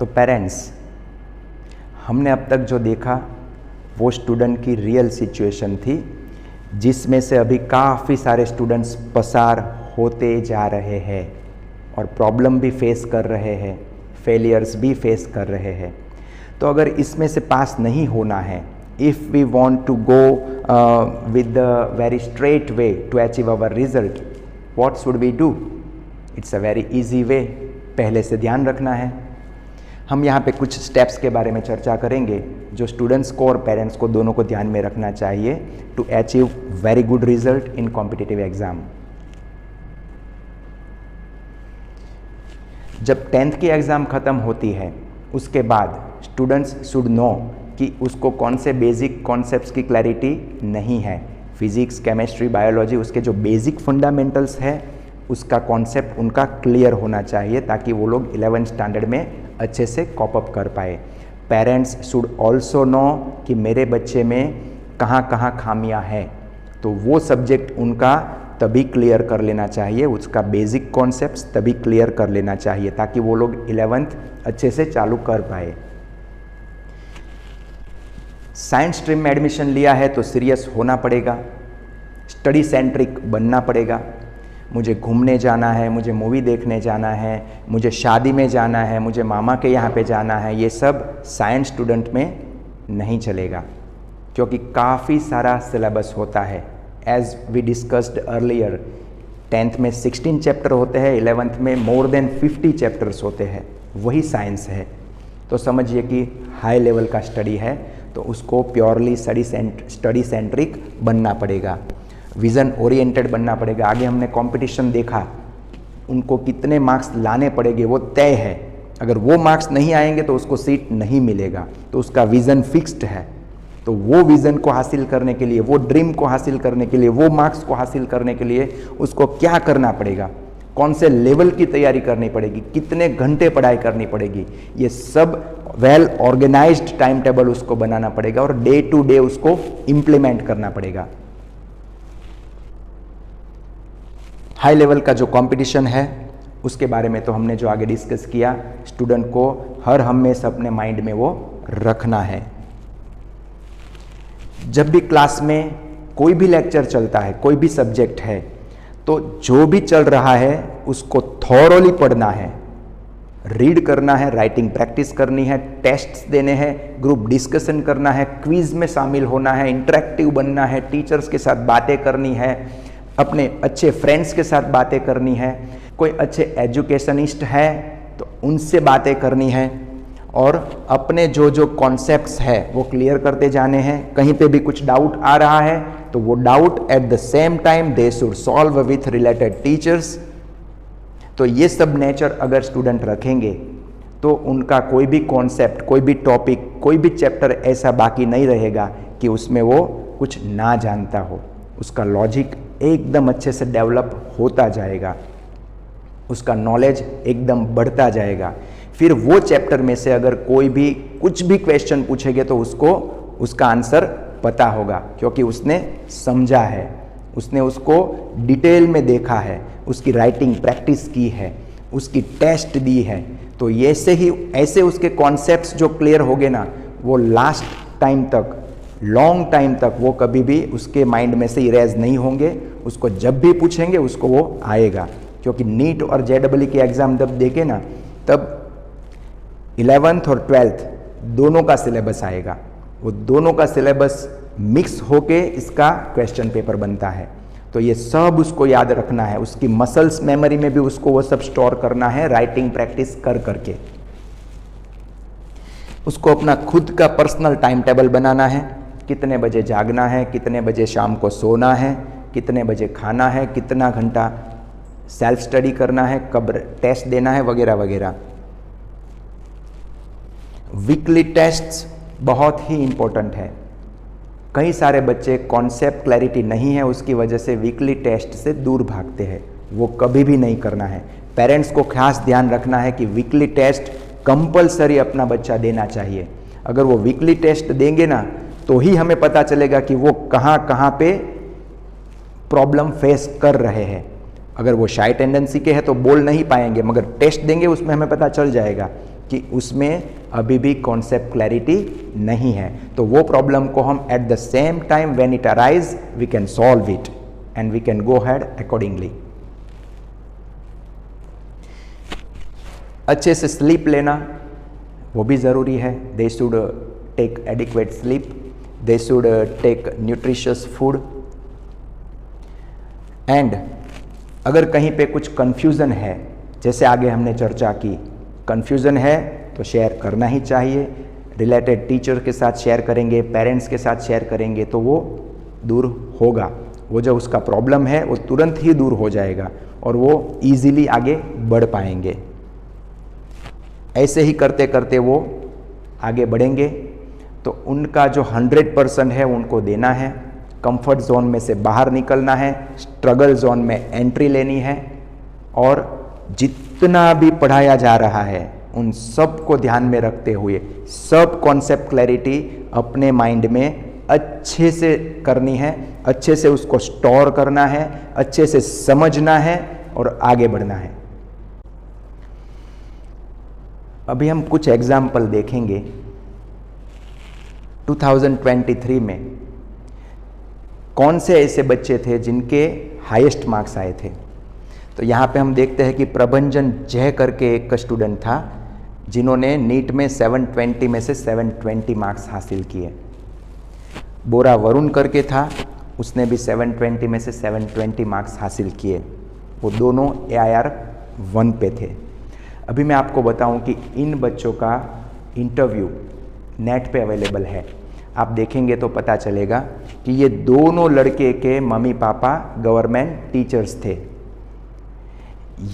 तो पेरेंट्स, हमने अब तक जो देखा वो स्टूडेंट की रियल सिचुएशन थी, जिसमें से अभी काफ़ी सारे स्टूडेंट्स पसार होते जा रहे हैं और प्रॉब्लम भी फेस कर रहे हैं, फेलियर्स भी फेस कर रहे हैं। तो अगर इसमें से पास नहीं होना है, if we want to go with the very straight way to achieve our result, what should we do? It's a very easy way. पहले से ध्यान रखना है। हम यहाँ पे कुछ स्टेप्स के बारे में चर्चा करेंगे जो स्टूडेंट्स को और पेरेंट्स को दोनों को ध्यान में रखना चाहिए to achieve very good result in competitive exam. जब 10th की एग्ज़ाम ख़त्म होती है, उसके बाद स्टूडेंट्स शुड नो कि उसको कौन से बेसिक कॉन्सेप्ट्स की क्लैरिटी नहीं है। फिजिक्स, केमिस्ट्री, बायोलॉजी, उसके जो बेसिक फंडामेंटल्स है उसका कॉन्सेप्ट उनका क्लियर होना चाहिए ताकि वो लोग 11th स्टैंडर्ड में अच्छे से कॉप अप कर पाए। पेरेंट्स शुड ऑल्सो नो कि मेरे बच्चे में कहाँ कहाँ खामियां हैं, तो वो सब्जेक्ट उनका तभी क्लियर कर लेना चाहिए, उसका बेसिक कॉन्सेप्ट्स तभी क्लियर कर लेना चाहिए ताकि वो लोग 11th अच्छे से चालू कर पाए। साइंस स्ट्रीम में एडमिशन लिया है तो सीरियस होना पड़ेगा, स्टडी सेंट्रिक बनना पड़ेगा। मुझे घूमने जाना है, मुझे मूवी देखने जाना है, मुझे शादी में जाना है, मुझे मामा के यहाँ पे जाना है, ये सब साइंस स्टूडेंट में नहीं चलेगा क्योंकि काफ़ी सारा सिलेबस होता है। As we discussed earlier, 10th में 16 चैप्टर होते हैं, 11th में मोर देन 50 चैप्टर्स होते हैं, वही साइंस है। तो समझिए कि हाई लेवल का स्टडी है तो उसको प्योरली स्टडी सेंट्रिक बनना पड़ेगा, विज़न ओरिएंटेड बनना पड़ेगा। आगे हमने कंपटीशन देखा, उनको कितने मार्क्स लाने पड़ेंगे वो तय है। अगर वो मार्क्स नहीं आएंगे तो उसको सीट नहीं मिलेगा, तो उसका विज़न फिक्स्ड है। तो वो विज़न को हासिल करने के लिए, वो ड्रीम को हासिल करने के लिए, वो मार्क्स को हासिल करने के लिए उसको क्या करना पड़ेगा, कौन से लेवल की तैयारी करनी पड़ेगी, कितने घंटे पढ़ाई करनी पड़ेगी, ये सब वेल ऑर्गेनाइज्ड टाइम टेबल उसको बनाना पड़ेगा और डे टू डे उसको इम्प्लीमेंट करना पड़ेगा। हाई लेवल का जो कंपटीशन है उसके बारे में तो हमने जो आगे डिस्कस किया, स्टूडेंट को हर हमेशा अपने माइंड में वो रखना है। जब भी क्लास में कोई भी लेक्चर चलता है, कोई भी सब्जेक्ट है, तो जो भी चल रहा है उसको थॉरोली पढ़ना है, रीड करना है, राइटिंग प्रैक्टिस करनी है, टेस्ट्स देने हैं, ग्रुप डिस्कशन करना है, क्विज में शामिल होना है, इंटरेक्टिव बनना है, टीचर्स के साथ बातें करनी है, अपने अच्छे फ्रेंड्स के साथ बातें करनी है, कोई अच्छे एजुकेशनिस्ट है तो उनसे बातें करनी है और अपने जो जो कॉन्सेप्ट्स है वो क्लियर करते जाने हैं। कहीं पे भी कुछ डाउट आ रहा है तो वो doubt eight the same time they should solve with related teachers. तो ये सब नेचर अगर स्टूडेंट रखेंगे तो उनका कोई भी कॉन्सेप्ट, कोई भी टॉपिक, कोई भी चैप्टर ऐसा बाकी नहीं रहेगा कि उसमें वो कुछ ना जानता हो। उसका लॉजिक एकदम अच्छे से डेवलप होता जाएगा, उसका नॉलेज एकदम बढ़ता जाएगा। फिर वो चैप्टर में से अगर कोई भी कुछ भी क्वेश्चन पूछेंगे तो उसको उसका आंसर पता होगा क्योंकि उसने समझा है, उसने उसको डिटेल में देखा है, उसकी राइटिंग प्रैक्टिस की है, उसकी टेस्ट दी है। तो ऐसे उसके कॉन्सेप्ट्स जो क्लियर हो गए ना, वो लास्ट टाइम तक, लॉन्ग टाइम तक वो कभी भी उसके माइंड में से इरेज नहीं होंगे। उसको जब भी पूछेंगे उसको वो आएगा क्योंकि नीट और JEE के एग्ज़ाम जब देखे ना तब 11th और 12th दोनों का सिलेबस आएगा, वो दोनों का सिलेबस मिक्स होके इसका क्वेश्चन पेपर बनता है। तो ये सब उसको याद रखना है, उसकी मसल्स मेमोरी में भी उसको वो सब स्टोर करना है, राइटिंग प्रैक्टिस कर करके। उसको अपना खुद का पर्सनल टाइम टेबल बनाना है, कितने बजे जागना है, कितने बजे शाम को सोना है, कितने बजे खाना है, कितना घंटा सेल्फ स्टडी करना है, कब टेस्ट देना है, वगैरह वगैरह। वीकली टेस्ट्स बहुत ही इम्पोर्टेंट है। कई सारे बच्चे कॉन्सेप्ट क्लैरिटी नहीं है, उसकी वजह से वीकली टेस्ट से दूर भागते हैं, वो कभी भी नहीं करना है। पेरेंट्स को खास ध्यान रखना है कि वीकली टेस्ट कंपलसरी अपना बच्चा देना चाहिए। अगर वो वीकली टेस्ट देंगे ना तो ही हमें पता चलेगा कि वो कहाँ कहाँ पे प्रॉब्लम फेस कर रहे हैं। अगर वो शाय टेंडेंसी के हैं तो बोल नहीं पाएंगे, मगर टेस्ट देंगे उसमें हमें पता चल जाएगा कि उसमें अभी भी कॉन्सेप्ट क्लैरिटी नहीं है। तो वो प्रॉब्लम को हम at the same time when it arise we can solve it and we can go head accordingly. अच्छे से स्लीप लेना वो भी ज़रूरी है। They should take adequate sleep, they should take nutritious food. And अगर कहीं पे कुछ कन्फ्यूज़न है, जैसे आगे हमने चर्चा की, कन्फ्यूज़न है तो शेयर करना ही चाहिए। रिलेटेड टीचर के साथ शेयर करेंगे, पेरेंट्स के साथ शेयर करेंगे तो वो दूर होगा। वो जो उसका प्रॉब्लम है वो तुरंत ही दूर हो जाएगा और वो ईजिली आगे बढ़ पाएंगे। ऐसे ही करते करते वो आगे बढ़ेंगे। तो उनका जो 100% है उनको देना है, कंफर्ट जोन में से बाहर निकलना है, स्ट्रगल जोन में एंट्री लेनी है और जितना भी पढ़ाया जा रहा है उन सब को ध्यान में रखते हुए सब कॉन्सेप्ट क्लैरिटी अपने माइंड में अच्छे से करनी है, अच्छे से उसको स्टोर करना है, अच्छे से समझना है और आगे बढ़ना है। अभी हम कुछ एग्जाम्पल देखेंगे। 2023 में कौन से ऐसे बच्चे थे जिनके हाईएस्ट मार्क्स आए थे। तो यहाँ पे हम देखते हैं कि प्रभंजन जय करके एक स्टूडेंट था जिन्होंने नीट में 720 में से 720 मार्क्स हासिल किए। बोरा वरुण करके था, उसने भी 720 में से 720 मार्क्स हासिल किए। वो दोनों AIR 1 पे थे। अभी मैं आपको बताऊं कि इन बच्चों का इंटरव्यू नेट पे अवेलेबल है। आप देखेंगे तो पता चलेगा कि ये दोनों लड़के के मम्मी पापा गवर्नमेंट टीचर्स थे।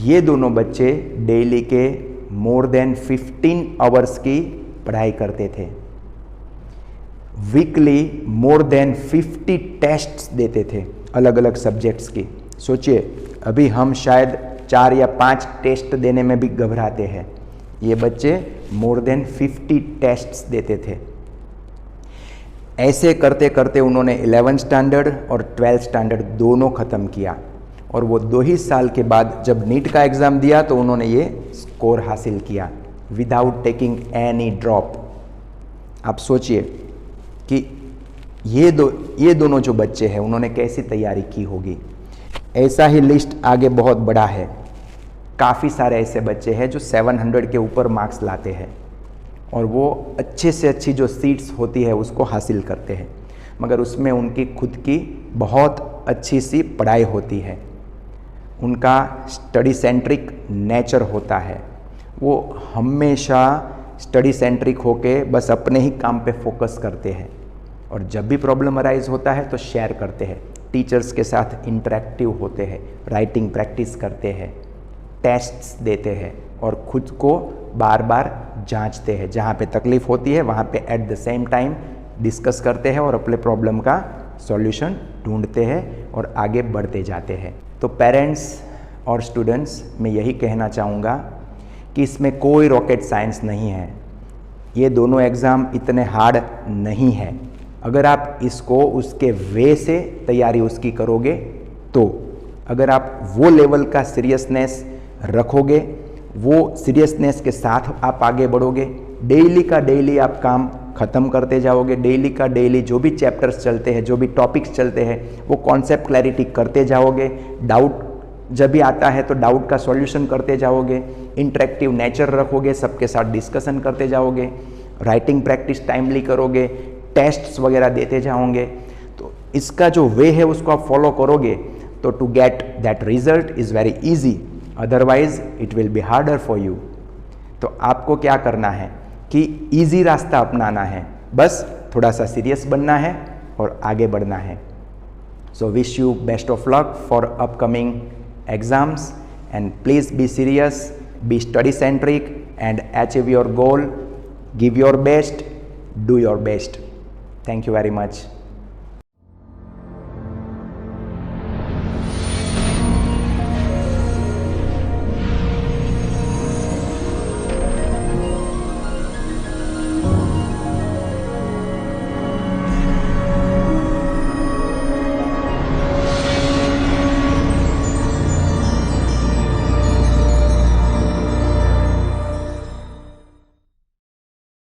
ये दोनों बच्चे डेली के मोर देन 15 आवर्स की पढ़ाई करते थे। वीकली मोर देन 50 टेस्ट्स देते थे अलग अलग सब्जेक्ट्स की। सोचिए, अभी हम शायद 4 या 5 टेस्ट देने में भी घबराते हैं, ये बच्चे मोर देन 50 टेस्ट्स देते थे। ऐसे करते करते उन्होंने 11th स्टैंडर्ड और 12th स्टैंडर्ड दोनों ख़त्म किया और वो 2 ही साल के बाद जब नीट का एग्ज़ाम दिया तो उन्होंने ये स्कोर हासिल किया विदाउट टेकिंग एनी ड्रॉप। आप सोचिए कि ये दोनों जो बच्चे हैं उन्होंने कैसी तैयारी की होगी। ऐसा ही लिस्ट आगे बहुत बड़ा है। काफ़ी सारे ऐसे बच्चे हैं जो 700 के ऊपर मार्क्स लाते हैं और वो अच्छे से अच्छी जो सीट्स होती है उसको हासिल करते हैं, मगर उसमें उनकी खुद की बहुत अच्छी सी पढ़ाई होती है। उनका स्टडी सेंट्रिक नेचर होता है। वो हमेशा स्टडी सेंट्रिक होके बस अपने ही काम पे फोकस करते हैं और जब भी प्रॉब्लम अराइज होता है तो शेयर करते हैं, टीचर्स के साथ इंटरेक्टिव होते हैं, राइटिंग प्रैक्टिस करते हैं, टेस्ट्स देते हैं और खुद को बार बार जांचते हैं। जहाँ पे तकलीफ़ होती है वहाँ पे eight the same time discuss करते हैं और अपने प्रॉब्लम का सॉल्यूशन ढूंढते हैं और आगे बढ़ते जाते हैं। तो पेरेंट्स और स्टूडेंट्स, मैं यही कहना चाहूँगा कि इसमें कोई रॉकेट साइंस नहीं है। ये दोनों एग्ज़ाम इतने हार्ड नहीं है। अगर आप इसको उसके वे से तैयारी उसकी करोगे तो अगर आप वो लेवल का सीरियसनेस रखोगे, वो सीरियसनेस के साथ आप आगे बढ़ोगे, डेली का डेली आप काम ख़त्म करते जाओगे, डेली का डेली जो भी चैप्टर्स चलते हैं, जो भी टॉपिक्स चलते हैं वो कॉन्सेप्ट क्लैरिटी करते जाओगे, डाउट जब भी आता है तो डाउट का सॉल्यूशन करते जाओगे, इंटरेक्टिव नेचर रखोगे, सबके साथ डिस्कशन करते जाओगे, राइटिंग प्रैक्टिस टाइमली करोगे, टेस्ट्स वगैरह देते जाओगे। तो इसका जो वे है उसको आप फॉलो करोगे तो to get that result is very easy, otherwise it will be harder for you. तो आपको क्या करना है कि इजी रास्ता अपनाना है, बस थोड़ा सा सीरियस बनना है और आगे बढ़ना है। So wish you best of luck for upcoming exams and please be serious, be study centric and achieve your goal, give your best, do your best. Thank you very much.